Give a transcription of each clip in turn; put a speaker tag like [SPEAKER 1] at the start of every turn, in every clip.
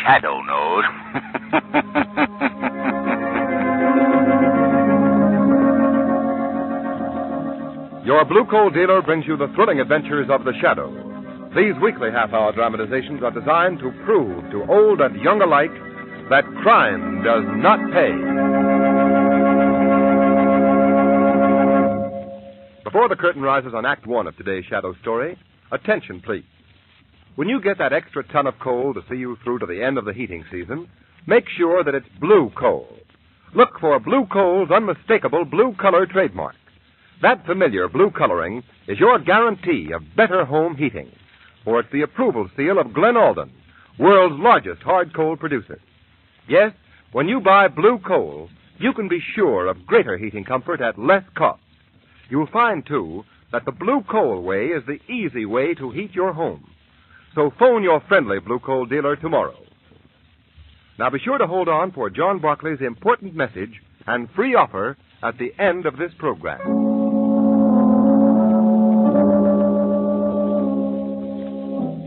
[SPEAKER 1] Shadow knows.
[SPEAKER 2] Your Blue Coal dealer brings you the thrilling adventures of the Shadow. These weekly half-hour dramatizations are designed to prove to old and young alike that crime does not pay. Before the curtain rises on Act One of today's Shadow story, attention, please. When you get that extra ton of coal to see you through to the end of the heating season, make sure that it's blue coal. Look for Blue Coal's unmistakable blue color trademark. That familiar blue coloring is your guarantee of better home heating, for it's the approval seal of Glen Alden, world's largest hard coal producer. Yes, when you buy blue coal, you can be sure of greater heating comfort at less cost. You'll find, too, that the blue coal way is the easy way to heat your home. So phone your friendly Blue Coal dealer tomorrow. Now be sure to hold on for John Barclay's important message and free offer at the end of this program.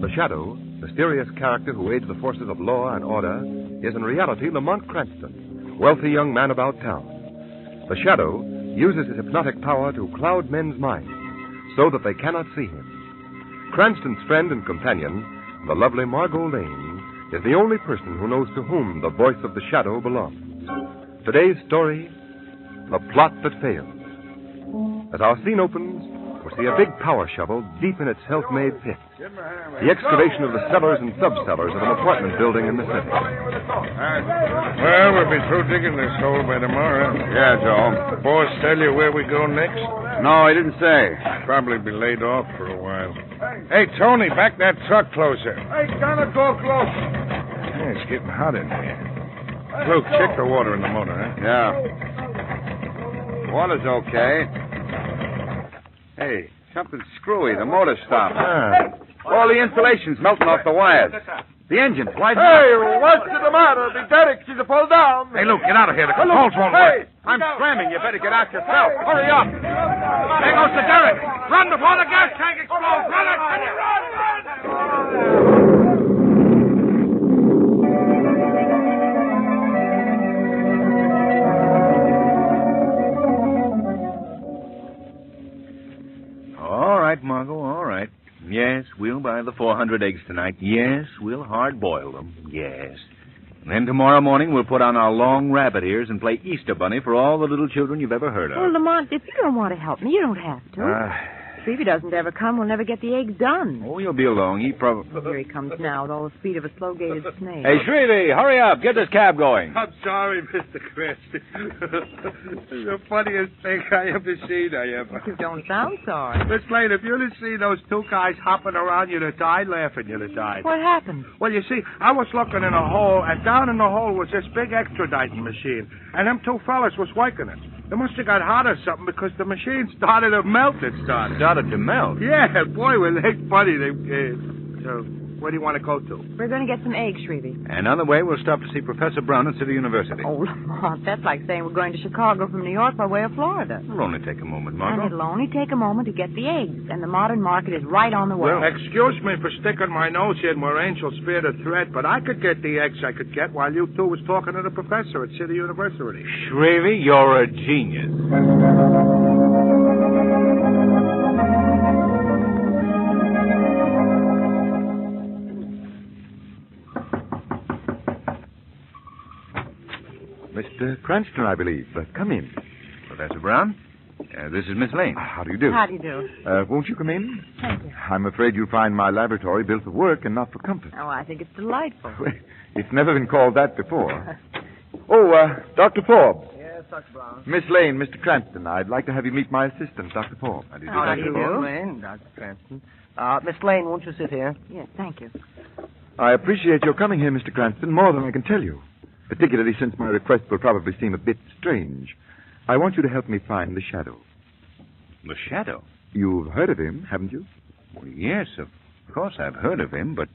[SPEAKER 2] The Shadow, mysterious character who aids the forces of law and order, is in reality Lamont Cranston, wealthy young man about town. The Shadow uses his hypnotic power to cloud men's minds so that they cannot see him. Cranston's friend and companion, the lovely Margot Lane, is the only person who knows to whom the voice of the Shadow belongs. Today's story, The Plot That Failed. As our scene opens, we see a big power shovel deep in its self-made pit. The excavation of the cellars and sub-cellars of an apartment building in the city.
[SPEAKER 3] Well, we'll be through digging this hole by tomorrow.
[SPEAKER 4] Yeah, Joe.
[SPEAKER 3] Boss tell you where we go next?
[SPEAKER 4] No, he didn't say.
[SPEAKER 3] Probably be laid off for a while. Hey, Tony, back that truck closer.
[SPEAKER 5] Hey, gonna go close.
[SPEAKER 3] Yeah, it's getting hot in here. Luke, check the water in the motor, huh?
[SPEAKER 4] Yeah. Water's okay. Hey, something's screwy. The motor stopped. All the insulation's melting off the wires. The engine's wide.
[SPEAKER 5] Hey, what's the matter? The derricks is pulled down.
[SPEAKER 3] Hey, Luke, get out of here. The controls won't work.
[SPEAKER 4] I'm slamming. You better get out yourself. Hurry up.
[SPEAKER 3] There goes the derrick. Run before the gas tank explodes. Run it.
[SPEAKER 6] All right, Margot, all right. Yes, we'll buy the 400 eggs tonight. Yes, we'll hard-boil them. Yes. And then tomorrow morning we'll put on our long rabbit ears and play Easter Bunny for all the little children you've ever heard of.
[SPEAKER 7] Well, Lamont, if you don't want to help me, you don't have to. If he doesn't ever come, we'll never get the eggs done.
[SPEAKER 6] Oh, you'll be along. He probably...
[SPEAKER 7] Here he comes now with all the speed of a slow-gated snail.
[SPEAKER 6] Hey, Shrevey, hurry up. Get this cab going.
[SPEAKER 5] I'm sorry, Mr. Chris. It's the funniest thing I ever seen,
[SPEAKER 7] You don't sound sorry.
[SPEAKER 5] Miss Lane, if you'd have seen those two guys hopping around, you'd have died laughing. You'd have died.
[SPEAKER 7] What happened?
[SPEAKER 5] Well, you see, I was looking in a hole, and down in the hole was this big extraditing machine, and them two fellas was working it. They must have got hot or something because the machine started to melt. It
[SPEAKER 6] Started to melt?
[SPEAKER 5] Yeah, boy, well, they funny. So, where do you want to go to?
[SPEAKER 7] We're going to get some eggs, Shrevey.
[SPEAKER 6] And on the way, we'll stop to see Professor Brown at City University.
[SPEAKER 7] Oh, Lamont, that's like saying we're going to Chicago from New York by way of Florida.
[SPEAKER 6] It'll only take a moment,
[SPEAKER 7] And
[SPEAKER 6] Margot.
[SPEAKER 7] it'll only take a moment to get the eggs, and the modern market is right on the way.
[SPEAKER 5] Well, excuse me for sticking my nose in where angels fear the thread, but I could get the eggs I could get while you two was talking to the professor at City University.
[SPEAKER 6] Shrevey, you're a genius.
[SPEAKER 2] Mr. Cranston, I believe. Come in.
[SPEAKER 6] Professor Brown, this is Miss Lane.
[SPEAKER 2] How do you do?
[SPEAKER 7] How do you do?
[SPEAKER 2] Won't you come in?
[SPEAKER 7] Thank you.
[SPEAKER 2] I'm afraid you'll find my laboratory built for work and not for comfort.
[SPEAKER 7] Oh, I think it's delightful.
[SPEAKER 2] It's never been called that before. Oh, Dr. Forbes.
[SPEAKER 5] Yes,
[SPEAKER 1] Dr. Brown.
[SPEAKER 8] Miss Lane, Mr. Cranston, I'd like to have you meet my assistant, Dr. Paul.
[SPEAKER 1] How do you do, Miss Lane, Dr. Cranston. Miss Lane, won't you sit here?
[SPEAKER 7] Yes, thank you.
[SPEAKER 8] I appreciate your coming here, Mr. Cranston, more than I can tell you, particularly since my request will probably seem a bit strange. I want you to help me find the Shadow.
[SPEAKER 6] The Shadow?
[SPEAKER 8] You've heard of him, haven't you?
[SPEAKER 6] Well, yes, of course I've heard of him, but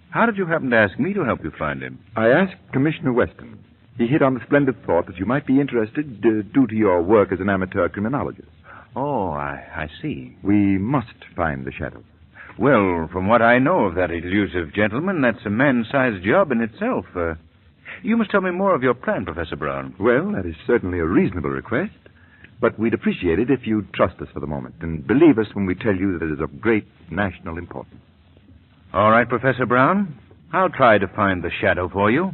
[SPEAKER 6] how did you happen to ask me to help you find him?
[SPEAKER 8] I asked Commissioner Weston. He hit on the splendid thought that you might be interested due to your work as an amateur criminologist.
[SPEAKER 6] Oh, I see.
[SPEAKER 8] We must find the Shadow.
[SPEAKER 6] Well, from what I know of that elusive gentleman, that's a man-sized job in itself. You must tell me more of your plan, Professor Brown.
[SPEAKER 8] Well, that is certainly a reasonable request, but we'd appreciate it if you'd trust us for the moment and believe us when we tell you that it is of great national importance.
[SPEAKER 6] All right, Professor Brown. I'll try to find the Shadow for you.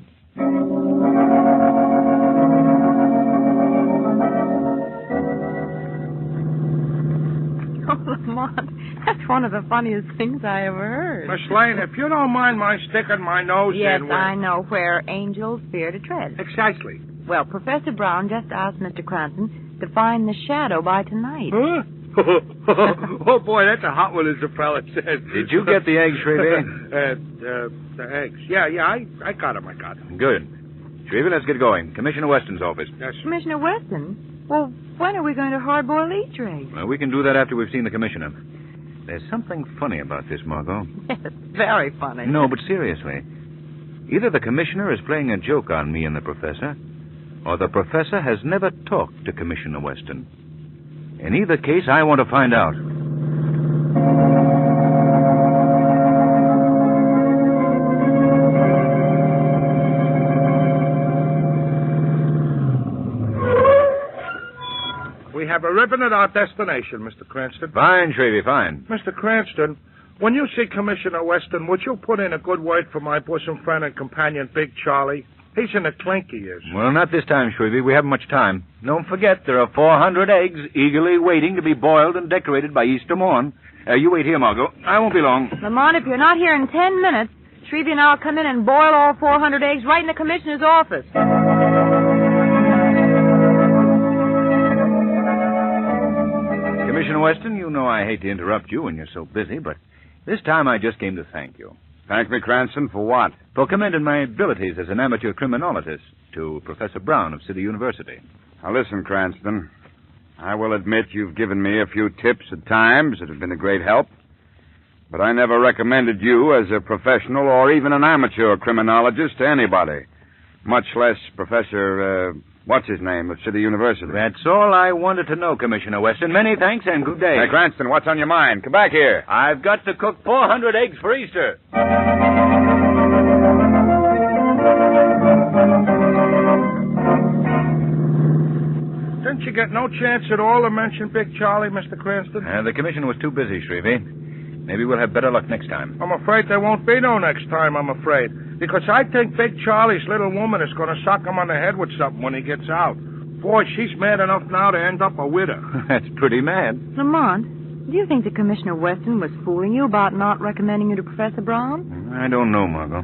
[SPEAKER 7] Oh, Lamont, that's one of the funniest things I ever heard.
[SPEAKER 5] Miss Lane, if you don't mind my sticking my nose
[SPEAKER 7] Yes,
[SPEAKER 5] in where...
[SPEAKER 7] I know where angels fear to tread.
[SPEAKER 5] Exactly.
[SPEAKER 7] Well, Professor Brown just asked Mr. Cranston to find the Shadow by tonight.
[SPEAKER 5] Huh? Oh, boy, that's a hot one, as the fella says.
[SPEAKER 6] Did you get the eggs, Shrevey?
[SPEAKER 5] The eggs. Yeah, I got them.
[SPEAKER 6] Good. Shrevey, let's get going. Commissioner Weston's office.
[SPEAKER 5] Yes.
[SPEAKER 7] Commissioner Weston? Well, when are we going to hard-boil each eggs?
[SPEAKER 6] Well, we can do that after we've seen the commissioner. There's something funny about this, Margot.
[SPEAKER 7] Yes, very funny.
[SPEAKER 6] No, but seriously. Either the commissioner is playing a joke on me and the professor, or the professor has never talked to Commissioner Weston. In either case, I want to find out.
[SPEAKER 5] We have arrived at our destination, Mr. Cranston.
[SPEAKER 6] Fine, Shrevey, fine.
[SPEAKER 5] Mr. Cranston, when you see Commissioner Weston, would you put in a good word for my bosom friend and companion, Big Charlie? He's in a clink, he is.
[SPEAKER 6] Well, not this time, Shrevey. We haven't much time. Don't forget, there are 400 eggs eagerly waiting to be boiled and decorated by Easter morn. You wait here, Margot. I won't be long.
[SPEAKER 7] Lamont, if you're not here in 10 minutes, Shrevey and I'll come in and boil all 400 eggs right in the commissioner's office.
[SPEAKER 6] Commissioner Weston, you know I hate to interrupt you when you're so busy, but this time I just came to thank you.
[SPEAKER 4] Thank me, Cranston, for what?
[SPEAKER 6] For commending my abilities as an amateur criminologist to Professor Brown of City University.
[SPEAKER 4] Now, listen, Cranston. I will admit you've given me a few tips at times that have been a great help. But I never recommended you as a professional or even an amateur criminologist to anybody, much less Professor, what's-his-name of City University.
[SPEAKER 6] That's all I wanted to know, Commissioner Weston. Many thanks and good day.
[SPEAKER 4] Hey, Cranston, what's on your mind? Come back here.
[SPEAKER 6] I've got to cook 400 eggs for Easter.
[SPEAKER 5] Didn't you get no chance at all to mention Big Charlie, Mr. Cranston?
[SPEAKER 6] The commissioner was too busy, Shrevey. Maybe we'll have better luck next time.
[SPEAKER 5] I'm afraid there won't be no next time, I'm afraid. Because I think Big Charlie's little woman is going to sock him on the head with something when he gets out. Boy, she's mad enough now to end up a widow.
[SPEAKER 6] That's pretty mad.
[SPEAKER 7] Lamont, do you think that Commissioner Weston was fooling you about not recommending you to Professor Brown?
[SPEAKER 6] I don't know, Margot.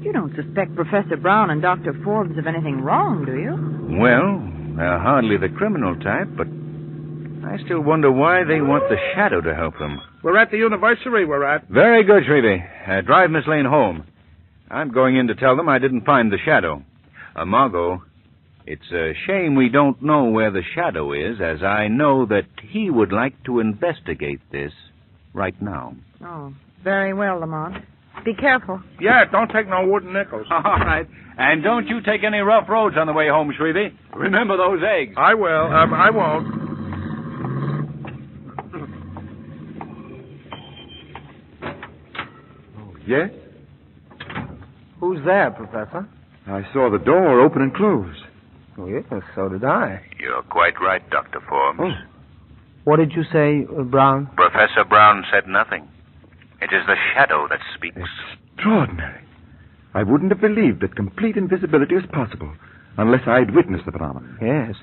[SPEAKER 7] You don't suspect Professor Brown and Dr. Forbes of anything wrong, do you?
[SPEAKER 6] Well, they're hardly the criminal type, but I still wonder why they want the Shadow to help them.
[SPEAKER 5] We're at the university, we're at.
[SPEAKER 6] Very good, Shrevey. Drive Miss Lane home. I'm going in to tell them I didn't find the Shadow. Margot, it's a shame we don't know where the Shadow is, as I know that he would like to investigate this right now.
[SPEAKER 7] Oh, very well, Lamont. Be careful.
[SPEAKER 5] Yeah, don't take no wooden nickels.
[SPEAKER 6] All right. And don't you take any rough roads on the way home, Shrevey. Remember those eggs.
[SPEAKER 5] I will. I won't.
[SPEAKER 8] Yes?
[SPEAKER 1] Who's there, Professor?
[SPEAKER 8] I saw the door open and close.
[SPEAKER 1] Oh, yes, so did I.
[SPEAKER 9] You're quite right, Dr. Forbes.
[SPEAKER 8] Oh.
[SPEAKER 1] What did you say, Brown?
[SPEAKER 9] Professor Brown said nothing. It is the Shadow that speaks.
[SPEAKER 8] Extraordinary. I wouldn't have believed that complete invisibility was possible unless I'd witnessed the phenomenon.
[SPEAKER 1] Yes.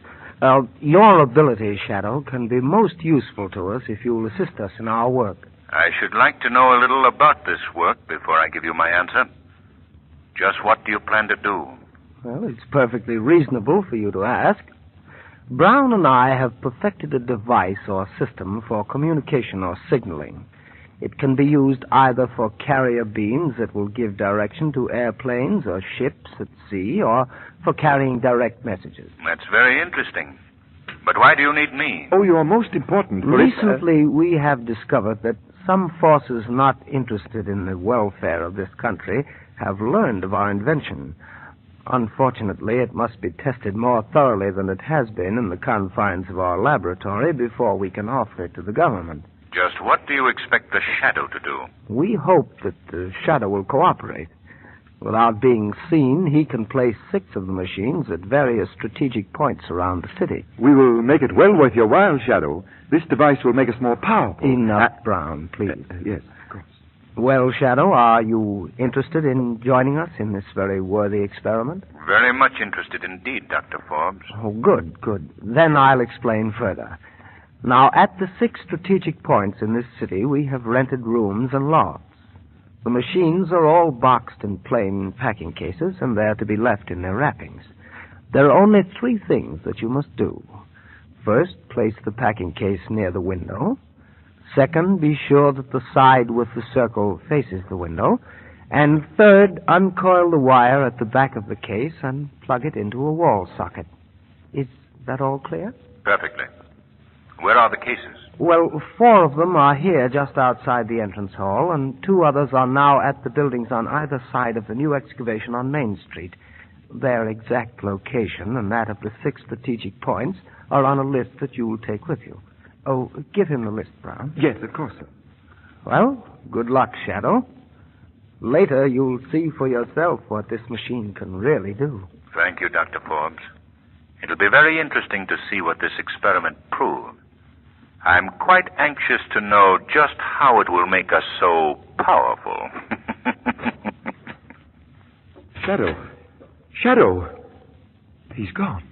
[SPEAKER 1] Your ability, Shadow, can be most useful to us if you'll assist us in our work.
[SPEAKER 9] I should like to know a little about this work before I give you my answer. Just what do you plan to do?
[SPEAKER 1] Well, it's perfectly reasonable for you to ask. Brown and I have perfected a device or system for communication or signaling. It can be used either for carrier beams that will give direction to airplanes or ships at sea, or for carrying direct messages.
[SPEAKER 9] That's very interesting. But why do you need me?
[SPEAKER 8] Oh, you are most important. For
[SPEAKER 1] Recently, we have discovered that some forces not interested in the welfare of this country have learned of our invention. Unfortunately, it must be tested more thoroughly than it has been in the confines of our laboratory before we can offer it to the government.
[SPEAKER 9] Just what do you expect the Shadow to do?
[SPEAKER 1] We hope that the Shadow will cooperate. Without being seen, he can place 6 of the machines at various strategic points around the city.
[SPEAKER 8] We will make it well worth your while, Shadow. This device will make us more powerful.
[SPEAKER 1] Enough, Brown, please.
[SPEAKER 8] Yes, of course.
[SPEAKER 1] Well, Shadow, are you interested in joining us in this very worthy experiment?
[SPEAKER 9] Very much interested indeed, Dr. Forbes.
[SPEAKER 1] Oh, good, good. Then I'll explain further. Now, at the 6 strategic points in this city, we have rented rooms and lofts. The machines are all boxed in plain packing cases, and they're to be left in their wrappings. There are only 3 things that you must do. First, place the packing case near the window. Second, be sure that the side with the circle faces the window. And third, uncoil the wire at the back of the case and plug it into a wall socket. Is that all clear?
[SPEAKER 9] Perfectly. Where are the cases?
[SPEAKER 1] Well, 4 of them are here just outside the entrance hall, and 2 others are now at the buildings on either side of the new excavation on Main Street. Their exact location and that of the 6 strategic points are on a list that you will take with you. Oh, give him the list, Brown.
[SPEAKER 8] Yes, of course, sir.
[SPEAKER 1] Well, good luck, Shadow. Later, you'll see for yourself what this machine can really do.
[SPEAKER 9] Thank you, Dr. Forbes. It'll be very interesting to see what this experiment proves. I'm quite anxious to know just how it will make us so powerful.
[SPEAKER 8] Shadow. Shadow. He's gone.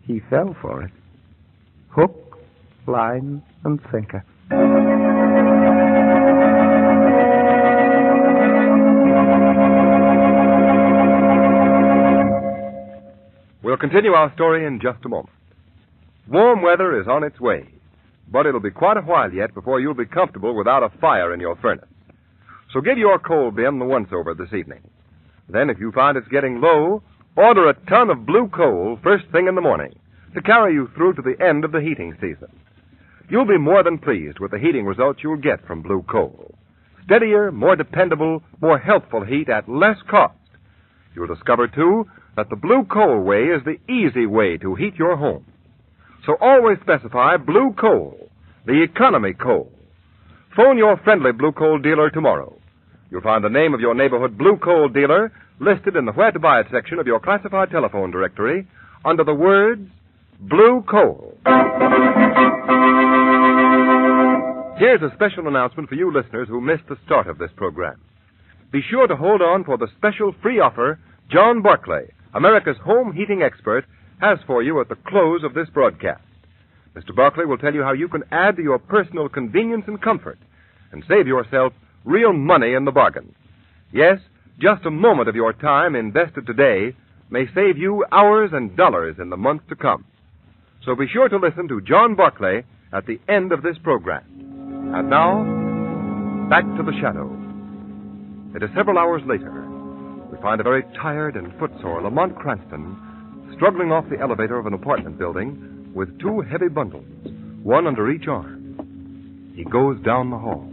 [SPEAKER 1] He fell for it. Hook, line, and sinker.
[SPEAKER 2] We'll continue our story in just a moment. Warm weather is on its way, but it'll be quite a while yet before you'll be comfortable without a fire in your furnace. So give your coal bin the once-over this evening. Then, if you find it's getting low, order a ton of blue coal first thing in the morning to carry you through to the end of the heating season. You'll be more than pleased with the heating results you'll get from blue coal. Steadier, more dependable, more healthful heat at less cost. You'll discover, too, that the blue coal way is the easy way to heat your home. So always specify blue coal, the economy coal. Phone your friendly blue coal dealer tomorrow. You'll find the name of your neighborhood blue coal dealer listed in the Where to Buy It section of your classified telephone directory under the words Blue Coal. Here's a special announcement for you listeners who missed the start of this program. Be sure to hold on for the special free offer John Barclay, America's home heating expert, has for you at the close of this broadcast. Mr. Barclay will tell you how you can add to your personal convenience and comfort and save yourself real money in the bargain. Yes, just a moment of your time invested today may save you hours and dollars in the months to come. So be sure to listen to John Barclay at the end of this program. And now, back to the Shadow. It is several hours later. We find a very tired and footsore Lamont Cranston struggling off the elevator of an apartment building with 2 heavy bundles, one under each arm. He goes down the hall.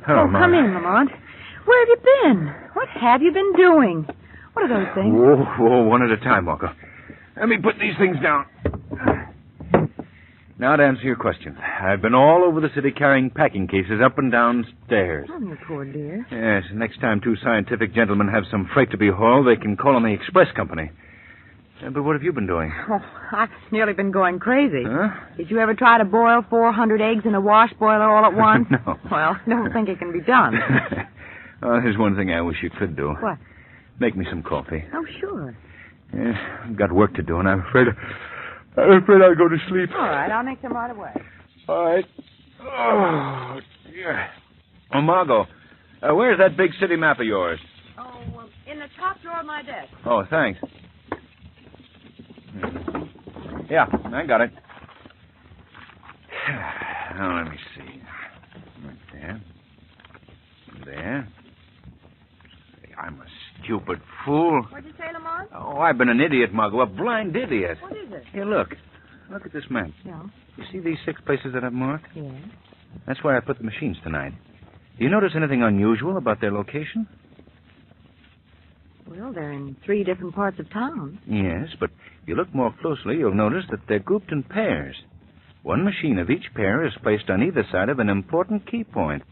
[SPEAKER 7] Hello, come in, Lamont. Where have you been? What have you been doing? What are those things?
[SPEAKER 6] Whoa, one at a time, Marco. Let me put these things down. Now, to answer your question, I've been all over the city carrying packing cases up and down stairs.
[SPEAKER 7] Oh, you poor dear.
[SPEAKER 6] Yes, next time 2 scientific gentlemen have some freight to be hauled, they can call on the express company. But what have you been doing?
[SPEAKER 7] Oh, I've nearly been going crazy.
[SPEAKER 6] Huh?
[SPEAKER 7] Did you ever try to boil 400 eggs in a wash boiler all at once?
[SPEAKER 6] No.
[SPEAKER 7] Well, I don't think it can be done.
[SPEAKER 6] Oh, there's one thing I wish you could do.
[SPEAKER 7] What?
[SPEAKER 6] Make me some coffee.
[SPEAKER 7] Oh, sure.
[SPEAKER 6] Yes, I've got work to do, and I'm afraid
[SPEAKER 3] I'm afraid I'll go to sleep.
[SPEAKER 7] All right, I'll make them right away.
[SPEAKER 3] All right. Oh, dear.
[SPEAKER 6] Oh, Margot, where's that big city map of yours?
[SPEAKER 7] Oh, in the top drawer of my desk.
[SPEAKER 6] Oh, thanks. Yeah, I got it. Now, let me see. Right there. There. I'm a stupid fool.
[SPEAKER 7] What'd you say, Lamont?
[SPEAKER 6] Oh, I've been an idiot, Margot, a blind idiot.
[SPEAKER 7] What is it?
[SPEAKER 6] Here, look. Look at this map.
[SPEAKER 7] Yeah.
[SPEAKER 6] You see these 6 places that I've marked?
[SPEAKER 7] Yes.
[SPEAKER 6] That's where I put the machines tonight. Do you notice anything unusual about their location?
[SPEAKER 7] Well, they're in 3 different parts of town.
[SPEAKER 6] Yes, but if you look more closely, you'll notice that they're grouped in pairs. One machine of each pair is placed on either side of an important key point.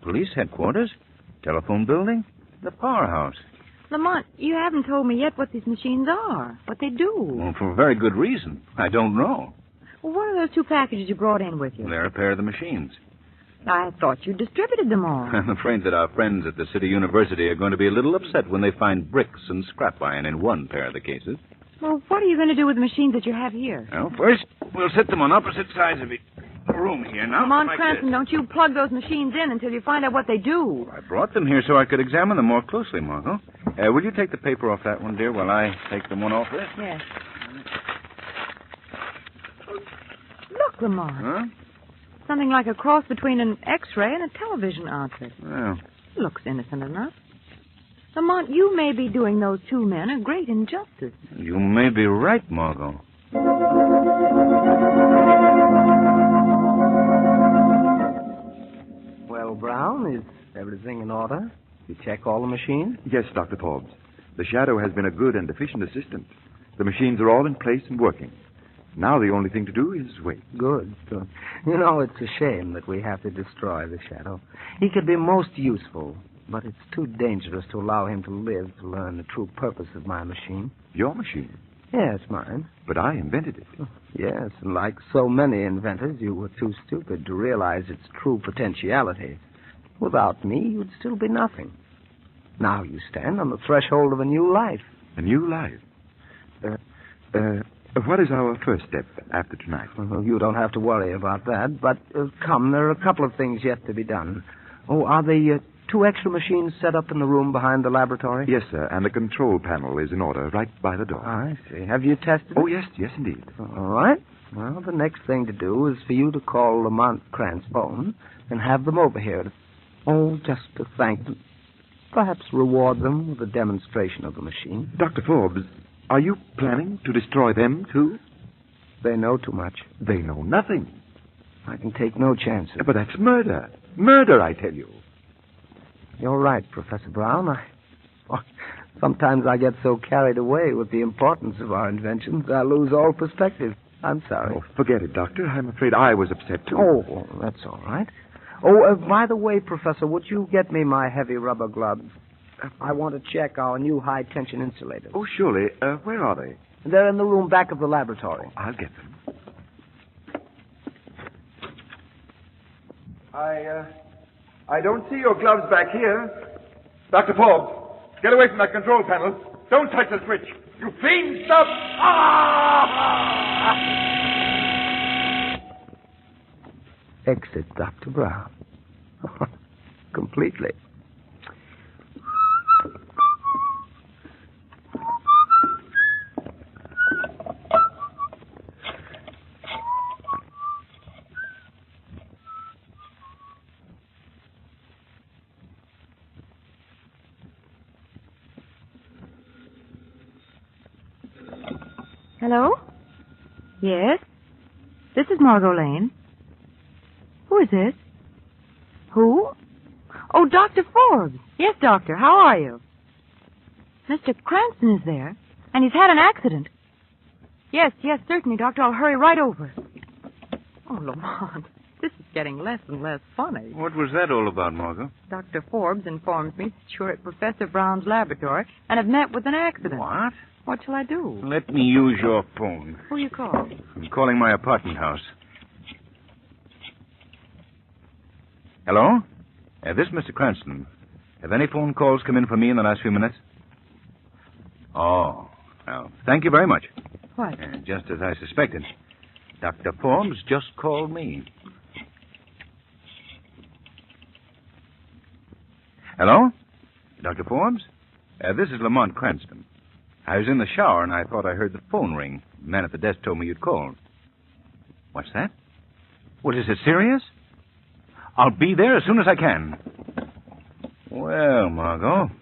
[SPEAKER 6] Police headquarters, telephone building, the powerhouse.
[SPEAKER 7] Lamont, you haven't told me yet what these machines are, what they do.
[SPEAKER 6] Well, for a very good reason. I don't know.
[SPEAKER 7] Well, what are those 2 packages you brought in with you?
[SPEAKER 6] They're a pair of the machines.
[SPEAKER 7] I thought you distributed them all.
[SPEAKER 6] I'm afraid that our friends at the City University are going to be a little upset when they find bricks and scrap iron in one pair of the cases.
[SPEAKER 7] Well, what are you going to do with the machines that you have here?
[SPEAKER 6] Well, first, we'll set them on opposite sides of the room here now.
[SPEAKER 7] Lamont
[SPEAKER 6] like
[SPEAKER 7] Cranston,
[SPEAKER 6] this.
[SPEAKER 7] don't you plug those machines in until you find out what they do.
[SPEAKER 6] I brought them here so I could examine them more closely, Margot. Will you take the paper off that one, dear, while I take the one off this?
[SPEAKER 7] Yes. Look, Lamont.
[SPEAKER 6] Huh?
[SPEAKER 7] Something like a cross between an X-ray and a television outfit.
[SPEAKER 6] Well,
[SPEAKER 7] Looks innocent enough. Lamont, you may be doing those 2 men a great injustice.
[SPEAKER 6] you may be right, Margot.
[SPEAKER 1] Well, Brown, is everything in order? You check all the machines?
[SPEAKER 8] Yes, Dr. Forbes. The Shadow has been a good and efficient assistant. The machines are all in place and working. Now the only thing to do is wait.
[SPEAKER 1] Good. You know, it's a shame that we have to destroy the Shadow. He could be most useful, but it's too dangerous to allow him to live to learn the true purpose of my machine.
[SPEAKER 8] Your machine.
[SPEAKER 1] Yes, mine.
[SPEAKER 8] But I invented it.
[SPEAKER 1] Yes, and like so many inventors, you were too stupid to realize its true potentiality. Without me, you'd still be nothing. Now you stand on the threshold of a new life.
[SPEAKER 8] A new life. What is our first step after tonight?
[SPEAKER 1] Well, you don't have to worry about that, but come, there are a couple of things yet to be done. Oh, are the 2 extra machines set up in the room behind the laboratory?
[SPEAKER 8] Yes, sir, and the control panel is in order right by the door.
[SPEAKER 1] I see. Have you tested it?
[SPEAKER 8] Oh, yes, indeed.
[SPEAKER 1] All right. Well, the next thing to do is for you to call Lamont Cranston and have them over here. Just to thank them. Perhaps reward them with a demonstration of the machine.
[SPEAKER 8] Dr. Forbes, are you planning to destroy them, too?
[SPEAKER 1] They know too much.
[SPEAKER 8] They know nothing.
[SPEAKER 1] I can take no chances.
[SPEAKER 8] But that's murder. Murder, I tell you.
[SPEAKER 1] You're right, Professor Brown. Sometimes I get so carried away with the importance of our inventions, I lose all perspective. I'm sorry.
[SPEAKER 8] Oh, forget it, Doctor. I'm afraid I was upset, too.
[SPEAKER 1] Oh, that's all right. Oh, by the way, Professor, would you get me my heavy rubber gloves? I want to check our new high-tension insulators.
[SPEAKER 8] Oh, surely. Where are they?
[SPEAKER 1] They're in the room back of the laboratory.
[SPEAKER 8] I'll get them. I don't see your gloves back here. Dr. Forbes, get away from that control panel. Don't touch the switch. You fiend, stop!
[SPEAKER 1] Exit Dr. Brown. Completely.
[SPEAKER 7] Hello? Yes? This is Margot Lane. Who is this? Who? Oh, Dr. Forbes. Yes, Doctor. How are you? Mr. Cranston is there, and he's had an accident. Yes, certainly, Doctor. I'll hurry right over. Oh, Lamont, this is getting less and less funny.
[SPEAKER 6] What was that all about, Margot?
[SPEAKER 7] Dr. Forbes informs me that you're at Professor Brown's laboratory and have met with an accident.
[SPEAKER 6] What?
[SPEAKER 7] What shall I do?
[SPEAKER 6] Let me use your phone.
[SPEAKER 7] Who you call?
[SPEAKER 6] I'm calling my apartment house. Hello? This is Mr. Cranston. Have any phone calls come in for me in the last few minutes? Oh, well, thank you very much.
[SPEAKER 7] What?
[SPEAKER 6] Just as I suspected. Dr. Forbes just called me. Hello? Dr. Forbes? This is Lamont Cranston. I was in the shower, and I thought I heard the phone ring. The man at the desk told me you'd called. What's that? What, is it serious? I'll be there as soon as I can. Well, Margot,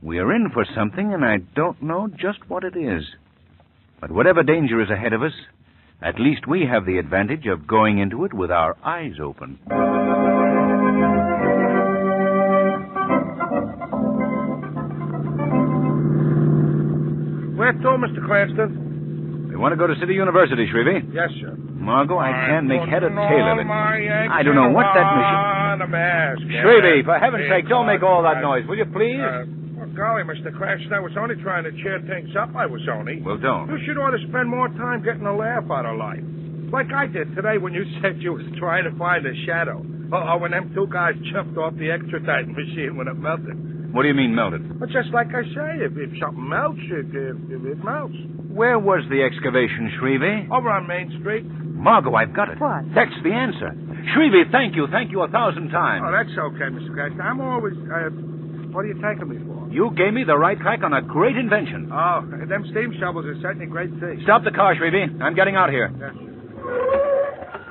[SPEAKER 6] we are in for something, and I don't know just what it is. But whatever danger is ahead of us, at least we have the advantage of going into it with our eyes open.
[SPEAKER 5] Where to, Mr. Cranston?
[SPEAKER 6] We want to go to City University, Shrevey.
[SPEAKER 5] Yes, sir.
[SPEAKER 6] Margot, I can't make head or tail of it. I don't know what that machine... Shrevey, for heaven's sake, don't make all that noise, will you, please?
[SPEAKER 5] Golly, Mr. Cranston, I was only trying to cheer things up, I was only.
[SPEAKER 6] Well, don't.
[SPEAKER 5] You should ought to spend more time getting a laugh out of life. Like I did today when you said you was trying to find a shadow. Or when them two guys jumped off the extraditing machine when it melted.
[SPEAKER 6] What do you mean, melted?
[SPEAKER 5] Well, just like I say, if something melts, it melts.
[SPEAKER 6] Where was the excavation, Shrevey?
[SPEAKER 5] Over on Main Street.
[SPEAKER 6] Margot, I've got it.
[SPEAKER 7] What?
[SPEAKER 6] That's the answer. Shrevey, thank you 1,000 times.
[SPEAKER 5] Oh, that's okay, Mr. Cranston. I'm always... what are you taking me for?
[SPEAKER 6] You gave me the right track on a great invention.
[SPEAKER 5] Oh, them steam shovels are certainly great things.
[SPEAKER 6] Stop the car, Shrevey. I'm getting out here.
[SPEAKER 5] Yes.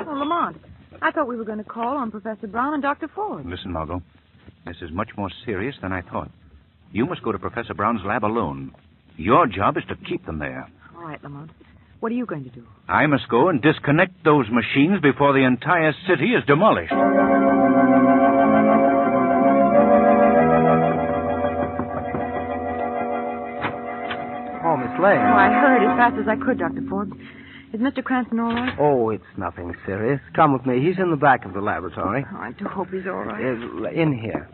[SPEAKER 7] Oh, Lamont, I thought we were going to call on Professor Brown and Dr. Ford.
[SPEAKER 6] Listen, Margot. This is much more serious than I thought. You must go to Professor Brown's lab alone. Your job is to keep them there.
[SPEAKER 7] All right, Lamont. What are you going to do?
[SPEAKER 6] I must go and disconnect those machines before the entire city is demolished.
[SPEAKER 1] Oh, Miss Lane.
[SPEAKER 7] Oh, I hurried as fast as I could, Dr. Forbes. Is Mr. Cranston all right?
[SPEAKER 1] Oh, it's nothing serious. Come with me. He's in the back of the laboratory.
[SPEAKER 7] Oh, I do hope he's all right.
[SPEAKER 1] In here.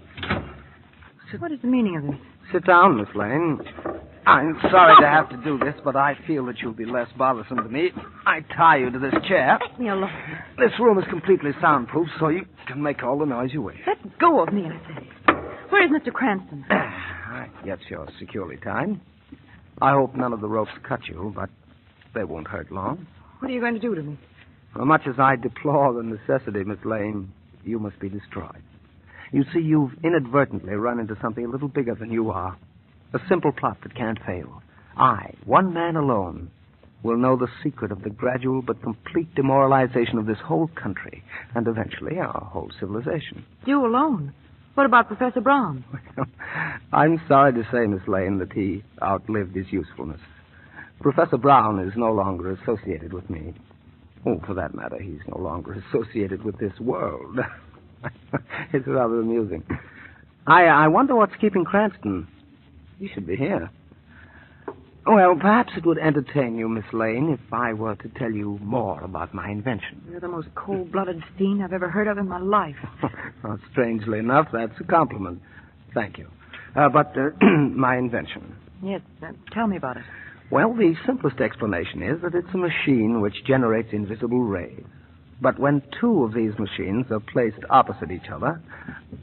[SPEAKER 7] What is the meaning of this?
[SPEAKER 1] Sit down, Miss Lane. I'm sorry to have to do this, but I feel that you'll be less bothersome to me. I tie you to this chair.
[SPEAKER 7] Leave me alone.
[SPEAKER 1] This room is completely soundproof, so you can make all the noise you wish.
[SPEAKER 7] Let go of me, I say. Where is Mr. Cranston?
[SPEAKER 1] I guess you're securely tied. I hope none of the ropes cut you, but they won't hurt long.
[SPEAKER 7] What are you going to do to me?
[SPEAKER 1] For much as I deplore the necessity, Miss Lane, you must be destroyed. You see, you've inadvertently run into something a little bigger than you are. A simple plot that can't fail. I, one man alone, will know the secret of the gradual but complete demoralization of this whole country, and eventually our whole civilization.
[SPEAKER 7] You alone? What about Professor Brown?
[SPEAKER 1] I'm sorry to say, Miss Lane, that he outlived his usefulness. Professor Brown is no longer associated with me. Oh, for that matter, he's no longer associated with this world. It's rather amusing. I wonder what's keeping Cranston. He should be here. Well, perhaps it would entertain you, Miss Lane, if I were to tell you more about my invention.
[SPEAKER 7] You're the most cold-blooded fiend I've ever heard of in my life.
[SPEAKER 1] Well, strangely enough, that's a compliment. Thank you. But my invention.
[SPEAKER 7] Yes, tell me about it.
[SPEAKER 1] Well, the simplest explanation is that it's a machine which generates invisible rays. But when two of these machines are placed opposite each other,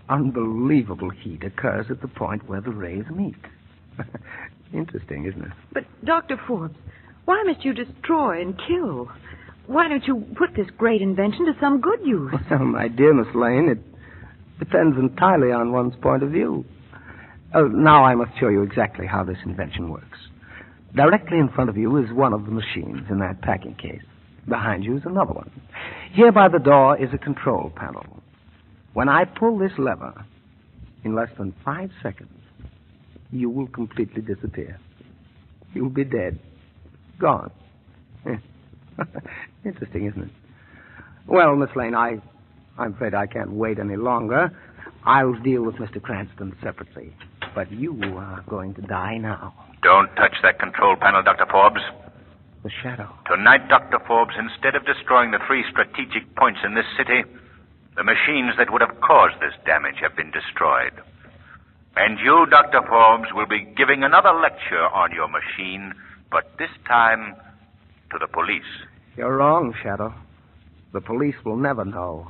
[SPEAKER 1] unbelievable heat occurs at the point where the rays meet. Interesting, isn't it?
[SPEAKER 7] But, Dr. Forbes, why must you destroy and kill? Why don't you put this great invention to some good use?
[SPEAKER 1] Well, my dear Miss Lane, it depends entirely on one's point of view. Now I must show you exactly how this invention works. Directly in front of you is one of the machines in that packing case. Behind you is another one. Here by the door is a control panel. When I pull this lever, in less than 5 seconds, you will completely disappear. You'll be dead. Gone. Interesting, isn't it? Well, Miss Lane, I'm afraid I can't wait any longer. I'll deal with Mr. Cranston separately. But you are going to die now.
[SPEAKER 9] Don't touch that control panel, Dr. Forbes.
[SPEAKER 1] The shadow.
[SPEAKER 9] Tonight, Dr. Forbes, instead of destroying the 3 strategic points in this city, the machines that would have caused this damage have been destroyed. And you, Dr. Forbes, will be giving another lecture on your machine, but this time to the police.
[SPEAKER 1] You're wrong, Shadow. The police will never know.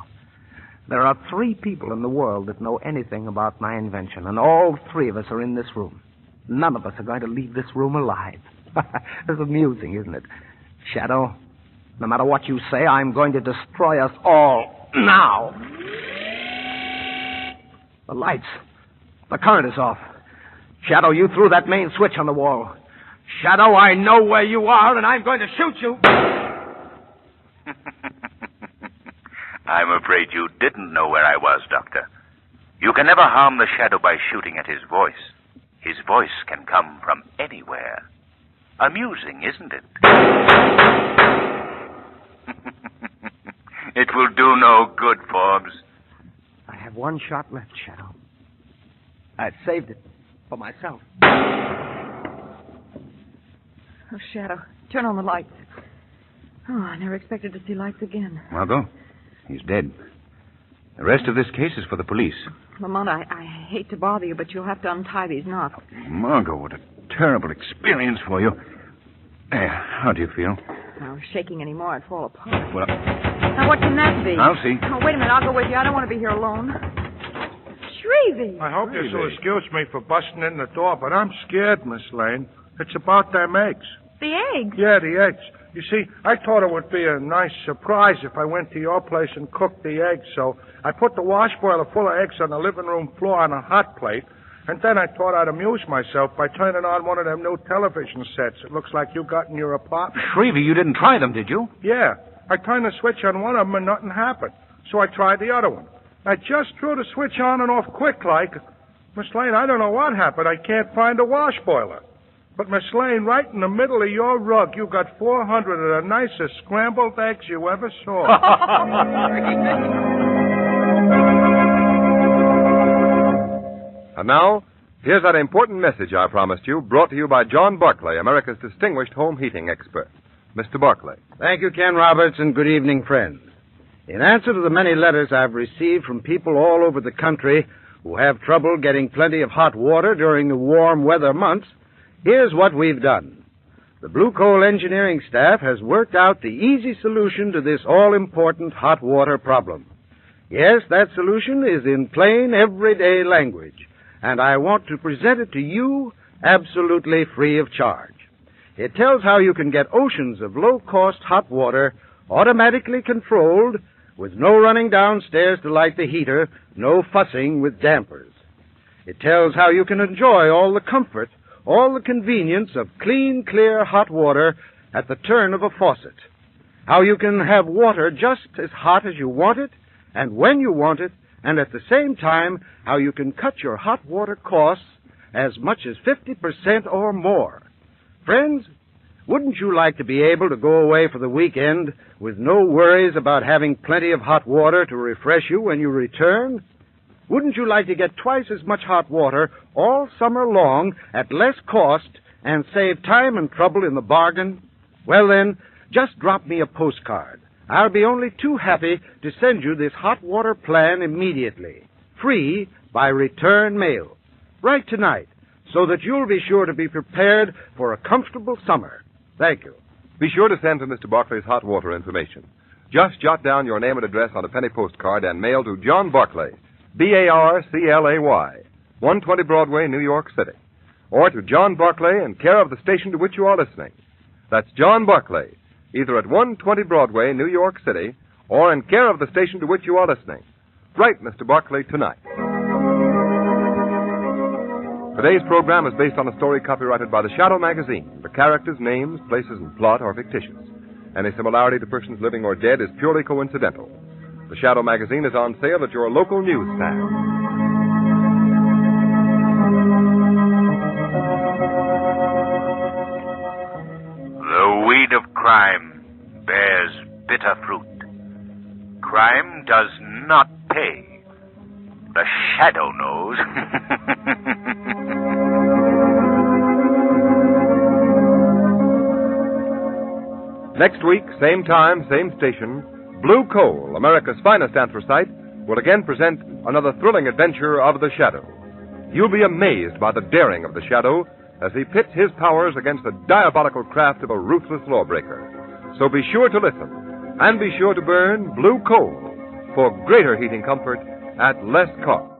[SPEAKER 1] There are 3 people in the world that know anything about my invention, and all 3 of us are in this room. None of us are going to leave this room alive. It's amusing, isn't it? Shadow, no matter what you say, I'm going to destroy us all now. The lights. The current is off. Shadow, you threw that main switch on the wall. Shadow, I know where you are, and I'm going to shoot you.
[SPEAKER 9] I'm afraid you didn't know where I was, Doctor. You can never harm the Shadow by shooting at his voice. His voice can come from anywhere. Amusing, isn't it? It will do no good, Forbes.
[SPEAKER 1] I have one shot left, Shadow. I've saved it for myself.
[SPEAKER 7] Oh, Shadow, turn on the lights. Oh, I never expected to see lights again.
[SPEAKER 6] Margot, he's dead. The rest of this case is for the police.
[SPEAKER 7] Lamont, I hate to bother you, but you'll have to untie these knots.
[SPEAKER 6] Margot, what a terrible experience for you. How do you feel?
[SPEAKER 7] If I was shaking any more, I'd fall apart.
[SPEAKER 6] Well,
[SPEAKER 7] Now, what can that be?
[SPEAKER 6] I'll see.
[SPEAKER 7] Oh, wait a minute. I'll go with you. I don't want to be here alone. Shrevey.
[SPEAKER 5] I hope you'll excuse me for busting in the door, but I'm scared, Miss Lane. It's about them eggs.
[SPEAKER 7] The eggs?
[SPEAKER 5] Yeah, the eggs. You see, I thought it would be a nice surprise if I went to your place and cooked the eggs, so I put the wash boiler full of eggs on the living room floor on a hot plate, and then I thought I'd amuse myself by turning on one of them new television sets. It looks like you got in your apartment.
[SPEAKER 6] Shrevey, you didn't try them, did you?
[SPEAKER 5] Yeah. I turned the switch on one of them and nothing happened. So I tried the other one. I just threw the switch on and off quick like. Miss Lane, I don't know what happened. I can't find the wash boiler. But, Miss Lane, right in the middle of your rug, you got 400 of the nicest scrambled eggs you ever saw.
[SPEAKER 2] And now, here's that important message I promised you, brought to you by John Barclay, America's distinguished home heating expert. Mr. Barclay.
[SPEAKER 10] Thank you, Ken Roberts, and good evening, friends. In answer to the many letters I've received from people all over the country who have trouble getting plenty of hot water during the warm weather months, here's what we've done. The Blue Coal engineering staff has worked out the easy solution to this all-important hot water problem. Yes, that solution is in plain, everyday language, and I want to present it to you absolutely free of charge. It tells how you can get oceans of low-cost hot water automatically controlled with no running downstairs to light the heater, no fussing with dampers. It tells how you can enjoy all the comfort, all the convenience of clean, clear hot water at the turn of a faucet. How you can have water just as hot as you want it and when you want it, and at the same time, how you can cut your hot water costs as much as 50% or more. Friends, wouldn't you like to be able to go away for the weekend with no worries about having plenty of hot water to refresh you when you return? Wouldn't you like to get twice as much hot water all summer long at less cost and save time and trouble in the bargain? Well, then, just drop me a postcard. I'll be only too happy to send you this hot water plan immediately, free by return mail. Write tonight, so that you'll be sure to be prepared for a comfortable summer. Thank you.
[SPEAKER 2] Be sure to send to Mr. Barclay's hot water information. Just jot down your name and address on a penny postcard and mail to John Barclay, Barclay, 120 Broadway, New York City. Or to John Barclay in care of the station to which you are listening. That's John Barclay, either at 120 Broadway, New York City, or in care of the station to which you are listening. Write Mr. Barclay tonight. Today's program is based on a story copyrighted by the Shadow magazine. The characters, names, places, and plot are fictitious. Any similarity to persons living or dead is purely coincidental. The Shadow magazine is on sale at your local newsstand.
[SPEAKER 9] The weed of crime bears bitter fruit. Crime does not pay. The Shadow knows.
[SPEAKER 2] Next week, same time, same station, Blue Coal, America's finest anthracite, will again present another thrilling adventure of the Shadow. You'll be amazed by the daring of the Shadow as he pits his powers against the diabolical craft of a ruthless lawbreaker. So be sure to listen, and be sure to burn Blue Coal for greater heating comfort at less cost.